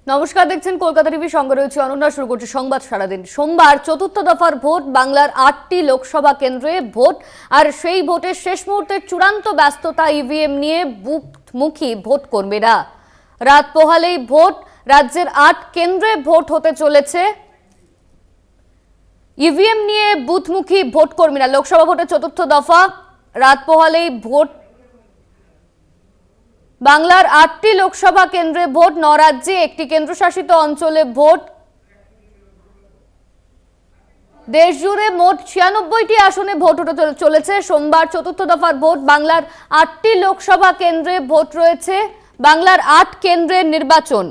নমস্কার, দেখছেন কলকাতা টিভি, সঙ্গে রয়েছে অনন্যা। শুরু করছে সংবাদ সারাদিন। সোমবার চতুর্থ দফার ভোট, বাংলার 8টি লোকসভা কেন্দ্রে ভোট, আর সেই ভোটের শেষ মুহূর্তের চূড়ান্ত ব্যস্ততা। ইভিএম নিয়ে বুথমুখী ভোট কর্মীরা। রাত পোহালেই ভোট, রাজ্যের 8 কেন্দ্রে ভোট হতে চলেছে। ইভিএম নিয়ে বুথমুখী ভোট কর্মীরা। লোকসভা ভোটের চতুর্থ দফা, রাত পোহালেই ভোট। বাংলার 8টি লোকসভা কেন্দ্রে ভোট, 9 রাজ্যে একটি কেন্দ্রশাসিত অঞ্চলে ভোট। দেশ জুড়ে মোট 96টি আসনে ভোট হতে চলেছে। সোমবার চতুর্থ দফার ভোট, বাংলার 8টি লোকসভা কেন্দ্রে ভোট রয়েছে। বাংলার 8 কেন্দ্রের নির্বাচন।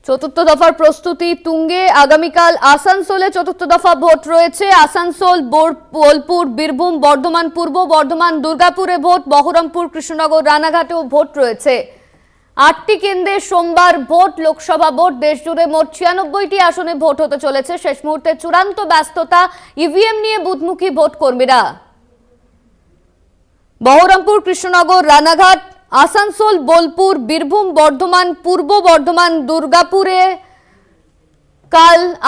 চতুর্থ দফার প্রস্তুতি তুঙ্গে। আগামীকাল আসানসোলে চতুর্থ দফা ভোট রয়েছে। আসানসোল, বোলপুর, বীরভূম, বর্ধমান পূর্ব, বর্ধমান, দুর্গাপুরে ভোট। বহরমপুর, কৃষ্ণনগর, রানাঘাটেও ভোট রয়েছে। 8টি কেন্দ্রে সোমবার ভোট, লোকসভা ভোট। দেশ জুড়ে মোট 96টি আসনে ভোট হতে চলেছে। শেষ মুহূর্তে চূড়ান্ত ব্যস্ততা। ইভিএম নিয়ে বুথমুখী ভোট কর্মীরা। বহরমপুর, কৃষ্ণনগর, রানাঘাট, আসানসোল, বোলপুর, বীরভূম, বর্ধমান পূর্ব, বর্ধমান, দুর্গাপুরে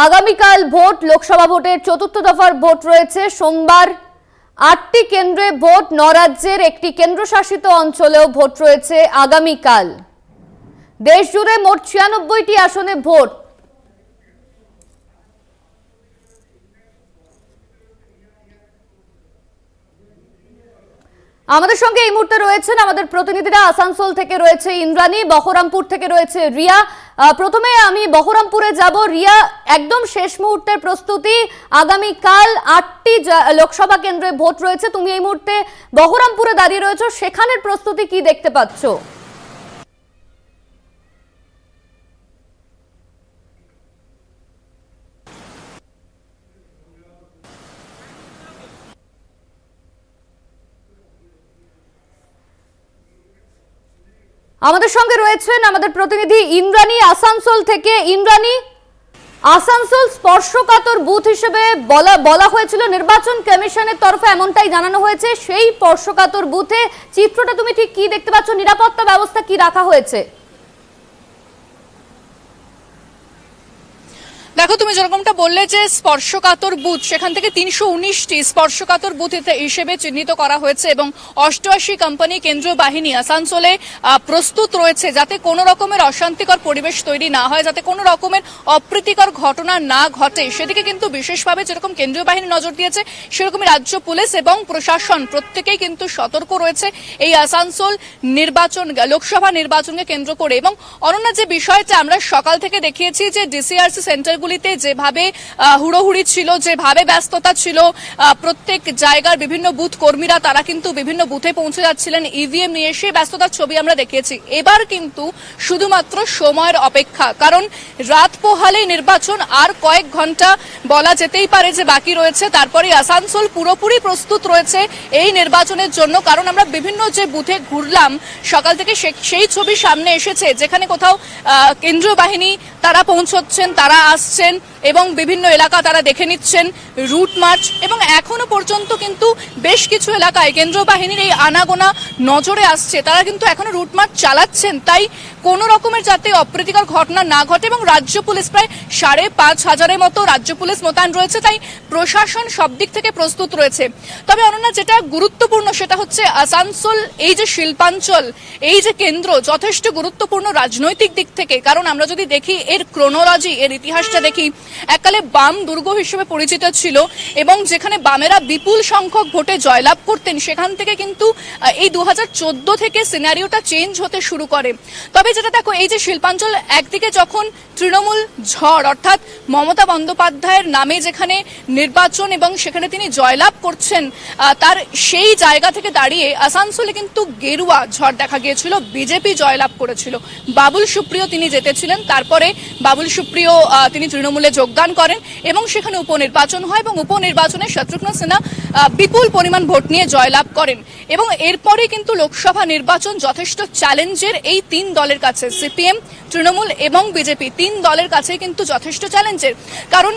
আগামীকাল ভোট। লোকসভা ভোটের চতুর্থ দফার ভোট রয়েছে সোমবার। 8টি কেন্দ্রে ভোট, 9 রাজ্যের একটি কেন্দ্রশাসিত অঞ্চলেও ভোট রয়েছে আগামীকাল। দেশ জুড়ে মোট 96টি আসনে ভোট। আমাদের সঙ্গে এই মুহূর্তে রয়েছেন আমাদের প্রতিনিধিরা। আসানসোল থেকে রয়েছে ইন্দ্রাণী, বহরমপুর থেকে রয়েছে রিয়া। প্রথমে আমি বহরমপুরে যাব। রিয়া, একদম শেষ মুহূর্তের প্রস্তুতি। আগামীকাল 8টি লোকসভা কেন্দ্রে ভোট রয়েছে। তুমি এই মুহূর্তে বহরমপুরে দাঁড়িয়ে রয়েছো, সেখানের প্রস্তুতি কি দেখতে পাচ্ছ? আমাদের সঙ্গে রয়েছেন আমাদের প্রতিনিধি ইন্দ্রাণী আসানসোল থেকে। ইন্দ্রাণী, আসানসোল স্পর্শকাতর বুথ হিসেবে বলা হয়েছিল নির্বাচন কমিশনের তরফে, এমনটাই জানানো হয়েছে। সেই স্পর্শকাতর বুথে চিত্রটা তুমি ঠিক কি দেখতে পাচ্ছ? নিরাপত্তা ব্যবস্থা কি রাখা হয়েছে? দেখো, তুমি যেরকমটা বললে যে স্পর্শকাতর বুথ, সেখান থেকে 319টি স্পর্শকাতর বুথ হিসেবে চিহ্নিত করা হয়েছে এবং 88 কোম্পানি কেন্দ্রীয় বাহিনী আসানসোলে প্রস্তুত রয়েছে যাতে কোনো রকমের অশান্তিকর পরিবেশ তৈরি না হয়, যাতে কোনো রকমের অপ্রীতিকর ঘটনা না ঘটে। সেদিকে কিন্তু বিশেষভাবে যেরকম কেন্দ্রীয় বাহিনী নজর দিয়েছে, সেরকমই রাজ্য পুলিশ এবং প্রশাসন প্রত্যেকেই কিন্তু সতর্ক রয়েছে এই আসানসোল নির্বাচন, লোকসভা নির্বাচনকে কেন্দ্র করে। এবং অনন্যা, যে বিষয়টা আমরা সকাল থেকে দেখিয়েছি যে ডিসিআরসি সেন্টার গুলিতে যেভাবে হুড়োহুড়ি ছিল, যেভাবে ব্যস্ততা ছিল, প্রত্যেক জায়গার বিভিন্ন বুথ কর্মীরা তারা কিন্তু বিভিন্ন বুথে পৌঁছে যাচ্ছিলেন ইভিএম নিয়ে, সেই ব্যস্ততার ছবি আমরা দেখিয়েছি। এবার কিন্তু শুধুমাত্র সময়ের অপেক্ষা, কারণ রাত পোহালে নির্বাচন আর কয়েক ঘন্টা বলা যেতেই পারে যে বাকি রয়েছে। তারপরে আসানসোল পুরোপুরি প্রস্তুত রয়েছে এই নির্বাচনের জন্য, কারণ আমরা বিভিন্ন যে বুথে ঘুরলাম সকাল থেকে সেই ছবি সামনে এসেছে, যেখানে কোথাও কেন্দ্রীয় বাহিনী তারা পৌঁছচ্ছেন, তারা আসছেন এবং বিভিন্ন এলাকা তারা দেখে নিচ্ছেন, রুট মার্চ। এবং এখনো পর্যন্ত কিন্তু বেশ কিছু এলাকায় কেন্দ্রীয় বাহিনীর এই আনাগোনা নজরে আসছে, তারা কিন্তু এখনো রুট মার্চ চালাচ্ছেন, তাই কোনো রকমের যাতে অপ্রীতিকর ঘটনা না ঘটে। এবং রাজ্য পুলিশ প্রায় 5,500-এর মতো রাজ্য পুলিশ মোতায়েন রয়েছে, তাই প্রশাসন সব দিক থেকে প্রস্তুত রয়েছে। তবে অনন্যা, যেটা গুরুত্বপূর্ণ সেটা হচ্ছে আসানসোল এই যে শিল্পাঞ্চল, এই যে কেন্দ্র, যথেষ্ট গুরুত্বপূর্ণ রাজনৈতিক দিক থেকে। কারণ আমরা যদি দেখি এর ক্রোনোলজি, এর ইতিহাসটা দেখি, এককালে বাম দুর্গ হিসেবে পরিচিত ছিল এবং যেখানে বামেরা বিপুল সংখ্যক ভোটে জয়লাভ করতেন, সেখান থেকে কিন্তু এই 2014 থেকে সিনারিওটা চেঞ্জ হতে শুরু করে। তবে যেটা দেখো, এই যে শিল্পাঞ্চল, একদিকে যখন তৃণমূল ঝড় অর্থাৎ মমতা বন্দ্যোপাধ্যায়ের নামে যেখানে নির্বাচন এবং সেখানে তিনি জয়লাভ করছেন, তার সেই জায়গা থেকে দাঁড়িয়ে আসানসোলে কিন্তু গেরুয়া ঝড় দেখা গিয়েছিল, বিজেপি জয়লাভ করেছিল। বাবুল সুপ্রিয় তিনি জিতেছিলেন, তারপরে বাবুল সুপ্রিয় তিনি তৃণমূলে যোগদান করেন এবং সেখানে উপনির্বাচন হয় এবং উপনির্বাচনে শত্রুঘ্ন সিনহা বিপুল পরিমাণ ভোট নিয়ে জয়লাভ করেন এবং এরপরে কিন্তু লোকসভা নির্বাচন যথেষ্ট চ্যালেঞ্জের এই তিন দলের কাছে, সিপিএম, তৃণমূল এবং বিজেপি, তিন দলের কাছে কিন্তু যথেষ্ট চ্যালেঞ্জের। কারণ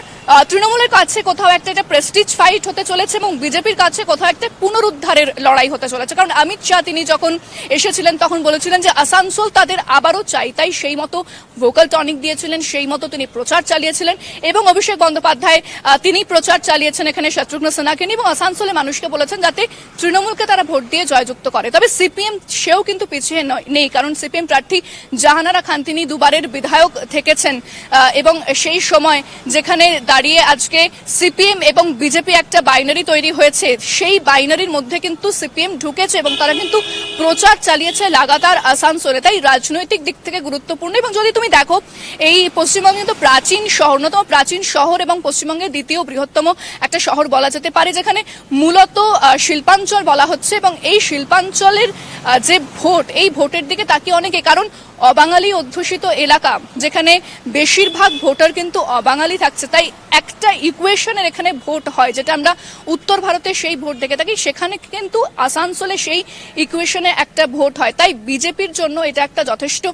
তৃণমূলের কাছে কোথাও একটা প্রেস্টিজ ফাইট হতে চলেছে এবং বিজেপির কাছে কোথাও একটা পুনরুদ্ধারের লড়াই হতে চলেছে। কারণ অমিত শাহ তিনি যখন এসেছিলেন তখন বলেছিলেন যে আসানসোল তাদের আবারও চাই, তাই সেই মতো ভোকাল টনিক দিয়েছিলেন, সেই মতো তিনি প্রচার চালিয়েছিলেন এবং অভিষেক বন্দ্যোপাধ্যায় তিনি প্রচার চালিয়েছেন এখানে শত্রুঘ্ন সিনহাকে নিয়ে এবং আসানসোলে মানুষকে বলেছেন যাতে তৃণমূলকে তারা ভোট দিয়ে জয়যুক্ত করে। তবে সিপিএম সেও কিন্তু পিছিয়ে নেই, কারণ সিপিএম প্রার্থী জাহানারা খান তিনি দুবারের বিধায়ক থেকেছেন এবং সেই সময় যেখানে দাঁড়িয়ে আজকে সিপিএম এবং বিজেপি একটা বাইনারি তৈরি হয়েছে, সেই বাইনারির মধ্যে কিন্তু সিপিএম ঢুকেছে এবং তারা কিন্তু প্রচার চালিয়েছে লাগাতার আসানসোলে, তাই রাজনৈতিক দিক থেকে গুরুত্বপূর্ণ। এবং যদি তুমি দেখো এই পশ্চিমবঙ্গে তো প্রাচীন শহর, অন্যতম প্রাচীন শহর এবং পশ্চিমবঙ্গের দ্বিতীয় বৃহত্তম একটা শহর বলা যেতে পারে, যেখানে মূলত শিল্পাঞ্চল বলা হচ্ছে এবং এই শিল্পাঞ্চলের যে ভোট, এই ভোটের দিকে তাকিয়ে অনেকে, কারণ অবাঙালি অধ্যুষিত এলাকা যেখানে বেশিরভাগ ভোটার কিন্তু অবাঙালি থাকছে, তাই একটা ইকুয়েশনের এখানে ভোট হয়, যেটা আমরা উত্তর ভারতে সেই ভোট দেখে থাকি, সেখানে কিন্তু আসানসোলে সেই ইকুয়েশনে একটা ভোট হয়। তাই বিজেপির জন্য এটা একটা যথেষ্ট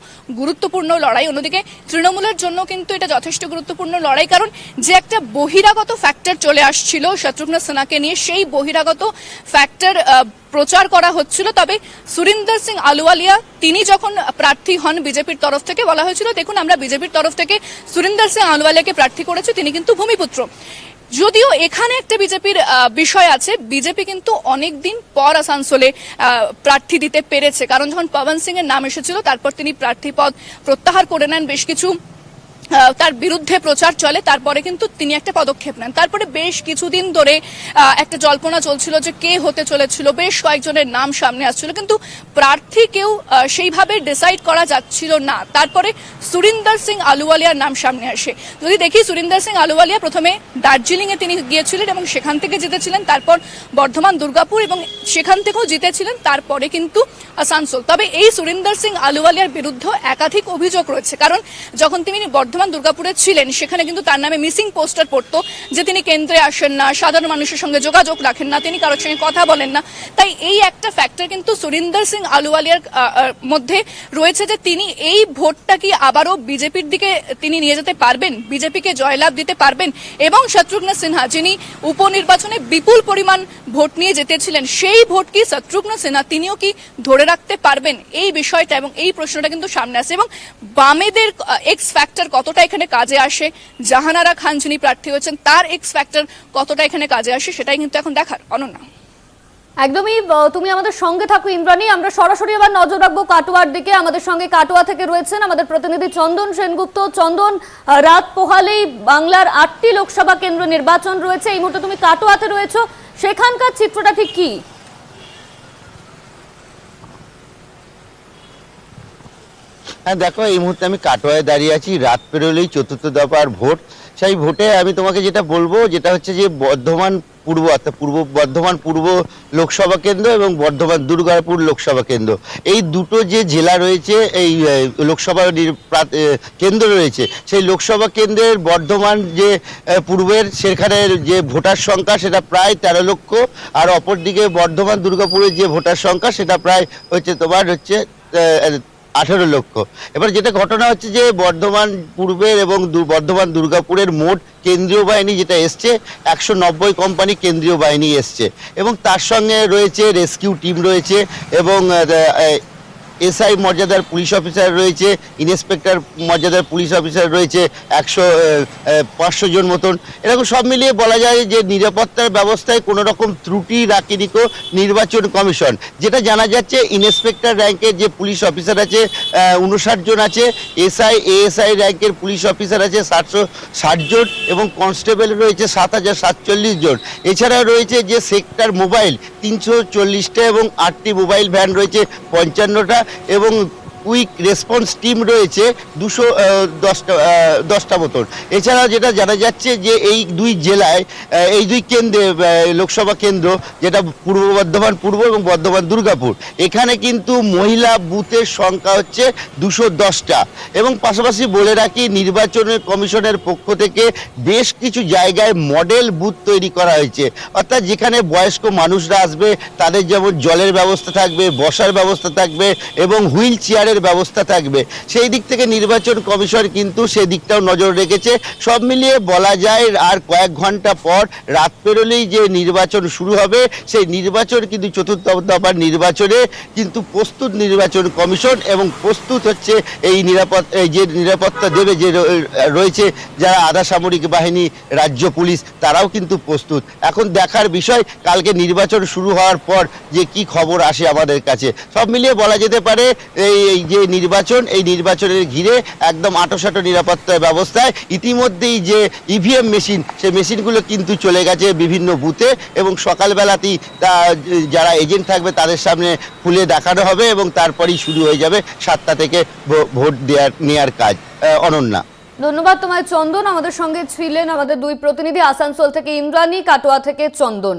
গুরুত্বপূর্ণ লড়াই, অন্যদিকে তৃণমূলের জন্য কিন্তু এটা যথেষ্ট গুরুত্বপূর্ণ লড়াই, কারণ যে একটা বহিরাগত ফ্যাক্টর চলে আসছিল শত্রুঘ্ন সিনহাকে নিয়ে, সেই বহিরাগত ফ্যাক্টর প্রচার করা হচ্ছিল। তবে সুরিন্দর সিং আলুওয়ালিয়া তিনি যখন প্রার্থী হন বিজেপির তরফ থেকে বলা হয়েছিল দেখুন আমরা বিজেপির তরফ থেকে সুরিন্দর সিং আলুওয়ালিয়াকে প্রার্থী করেছি, তিনি কিন্তু ভূমিপুত্র। যদিও এখানে একটা বিজেপির বিষয় আছে, বিজেপি কিন্তু অনেকদিন পর আসানসোলে প্রার্থী দিতে পেরেছে, কারণ যখন পবন সিং এর নাম এসেছিল তারপর তিনি প্রার্থী পদ প্রত্যাহার করে নেন, বেশ কিছু তার বিরুদ্ধে প্রচার চলে, তারপরে কিন্তু তিনি একটা পদক্ষেপ নেন। তারপরে বেশ কিছুদিন ধরে একটা জল্পনা চলছিল যে কে হতে চলেছিল, বেশ কয়েকজনের নাম সামনে আসছিল, কিন্তু প্রার্থী কেউ সেইভাবে ডিসাইড করা যাচ্ছিল না। তারপরে সুরিন্দর সিং আলুওয়ালিয়ার নাম সামনে আসে। যদি দেখি সুরিন্দর সিং আলুওয়ালিয়া প্রথমে দার্জিলিং এ তিনি গিয়েছিলেন এবং সেখান থেকে জিতেছিলেন, তারপর বর্ধমান, দুর্গাপুর এবং সেখান থেকেও জিতেছিলেন, তারপরে কিন্তু আসানসোল। তবে এই সুরিন্দর সিং আলুওয়ালিয়ার বিরুদ্ধে একাধিক অভিযোগ রয়েছে, কারণ যখন তিনি বর্ধমান, দুর্গাপুরে ছিলেন সেখানে কিন্তু তার নামে মিসিং পোস্টার পড়তো যে তিনি কেন্দ্রে আসেন না, সাধারণ মানুষের সঙ্গে যোগাযোগ রাখেন না, তিনি কারোর সঙ্গে কথা বলেন না। তাই এই একটা ফ্যাক্টর কিন্তু সুরিন্দর সিং আলুওয়ালিয়ার মধ্যে রয়েছে যে তিনি এই ভোটটা কি আবারও বিজেপির দিকে তিনি নিয়ে যেতে পারবেন, বিজেপিকে জয়লাভ দিতে পারবেন এবং শত্রুঘ্ন সিনহা যিনি উপনির্বাচনে বিপুল পরিমাণ ভোট নিয়ে জিতেছিলেন, সেই ভোট কি শত্রুঘ্ন সিনহা তিনিও কি ধরে রাখতে পারবেন, এই বিষয়টা এবং এই প্রশ্নটা কিন্তু সামনে আসে। এবং বামেদের এক্স ফ্যাক্টর কতটা এখানে কাজে আসে, জাহানারা খান যিনি প্রার্থী হয়েছেন তার এক্স ফ্যাক্টর কতটা এখানে কাজে আসে, সেটাই কিন্তু এখন দেখার। অনন্যা, একদমই তুমি আমাদের সঙ্গে থাকো ইন্দ্রাণী। আমরা সরাসরি আবার নজর রাখবো কাটোয়ার দিকে। আমাদের সঙ্গে কাটোয়া থেকে রয়েছেন আমাদের প্রতিনিধি চন্দন সেনগুপ্ত। চন্দন, রাত পোহালেই বাংলার 8টি লোকসভা কেন্দ্র নির্বাচন রয়েছে, এই মুহূর্তে তুমি কাটোয়াতে রয়েছো, সেখানকার চিত্রটা ঠিক কি? হ্যাঁ দেখো, এই মুহূর্তে আমি কাটোয়ায় দাঁড়িয়ে আছি। রাত পেরোলেই চতুর্থ দফার ভোট। সেই ভোটে আমি তোমাকে যেটা বলবো যেটা হচ্ছে যে বর্ধমান পূর্ব, অর্থাৎ পূর্ব বর্ধমান পূর্ব লোকসভা কেন্দ্র এবং বর্ধমান দুর্গাপুর লোকসভা কেন্দ্র, এই দুটো যে জেলা রয়েছে, এই লোকসভা কেন্দ্র রয়েছে, সেই লোকসভা কেন্দ্রের বর্ধমান যে পূর্বের সেখানের যে ভোটার সংখ্যা সেটা প্রায় 13 লক্ষ, আর অপরদিকে বর্ধমান দুর্গাপুরের যে ভোটার সংখ্যা সেটা প্রায় হচ্ছে 18 লক্ষ। এবার যেটা ঘটনা হচ্ছে যে বর্ধমান পূর্বের এবং বর্ধমান দুর্গাপুরের মোট কেন্দ্রীয় বাহিনী যেটা এসছে 190 কোম্পানি কেন্দ্রীয় বাহিনী এসছে এবং তার সঙ্গে রয়েছে রেস্কিউ টিম রয়েছে এবং এসআই মর্যাদার পুলিশ অফিসার রয়েছে, ইন্সপেক্টর মর্যাদার পুলিশ অফিসার রয়েছে 500 জন মতন। এরকম সব মিলিয়ে বলা যায় যে নিরাপত্তার ব্যবস্থায় কোনো রকম ত্রুটি রাখেনি নির্বাচন কমিশন। যেটা জানা যাচ্ছে ইন্সপেক্টর র্যাঙ্কের যে পুলিশ অফিসার আছে 59 জন আছে, এএসআই র্যাঙ্কের পুলিশ অফিসার আছে 760 জন এবং কনস্টেবল রয়েছে 7047 জন। এছাড়া রয়েছে যে সেক্টর মোবাইল 340টা এবং 8টি মোবাইল ভ্যান রয়েছে 55টা এবং কুইক রেসপন্স টিম রয়েছে 210টা মতন। এছাড়াও যেটা জানা যাচ্ছে যে এই দুই জেলায় এই দুই কেন্দ্রে লোকসভা কেন্দ্র যেটা পূর্ব বর্ধমান পূর্ব এবং বর্ধমান দুর্গাপুর, এখানে কিন্তু মহিলা বুথের সংখ্যা হচ্ছে 210টা। এবং পাশাপাশি বলে রাখি নির্বাচন কমিশনের পক্ষ থেকে বেশ কিছু জায়গায় মডেল বুথ তৈরি করা হয়েছে, অর্থাৎ যেখানে বয়স্ক মানুষরা আসবে, তাদের যেমন জলের ব্যবস্থা থাকবে, বসার ব্যবস্থা থাকবে এবং হুইল চেয়ারের ব্যবস্থা থাকবে। সেই দিক থেকে নির্বাচন কমিশন কিন্তু সেই দিকটাও নজর রেখেছে। সব মিলিয়ে বলা যায় আর কয়েক ঘন্টা পর রাত পেরোলেই যে নির্বাচন শুরু হবে, সেই নির্বাচন কিন্তু চতুর্থ দফার নির্বাচনে কিন্তু প্রস্তুত নির্বাচন কমিশন এবং প্রস্তুত হচ্ছে এই যে নিরাপত্তা দেবে যে রয়েছে যারা আধা সামরিক বাহিনী, রাজ্য পুলিশ, তারাও কিন্তু প্রস্তুত। এখন দেখার বিষয় কালকে নির্বাচন শুরু হওয়ার পর যে কি খবর আসে আমাদের কাছে। সব মিলিয়ে বলা যেতে পারে এই যে নির্বাচন, এই নির্বাচনের ঘিরে একদম আঁটোসাঁটো নিরাপত্তা ব্যবস্থায় ইতিমধ্যেই যে ইভিএম মেশিন, সেই মেশিনগুলো কিন্তু চলে গেছে বিভিন্ন বুথে এবং সকালবেলাতেই যারা এজেন্ট থাকবে তাদের সামনে খুলে দেখানো হবে এবং তারপরেই শুরু হয়ে যাবে 7টা থেকে ভোট নেওয়ার কাজ। অনন্যা, ধন্যবাদ তোমায় চন্দন। আমাদের সঙ্গে ছিলেন আমাদের দুই প্রতিনিধি, আসানসোল থেকে ইন্দ্রাণী, কাটোয়া থেকে চন্দন।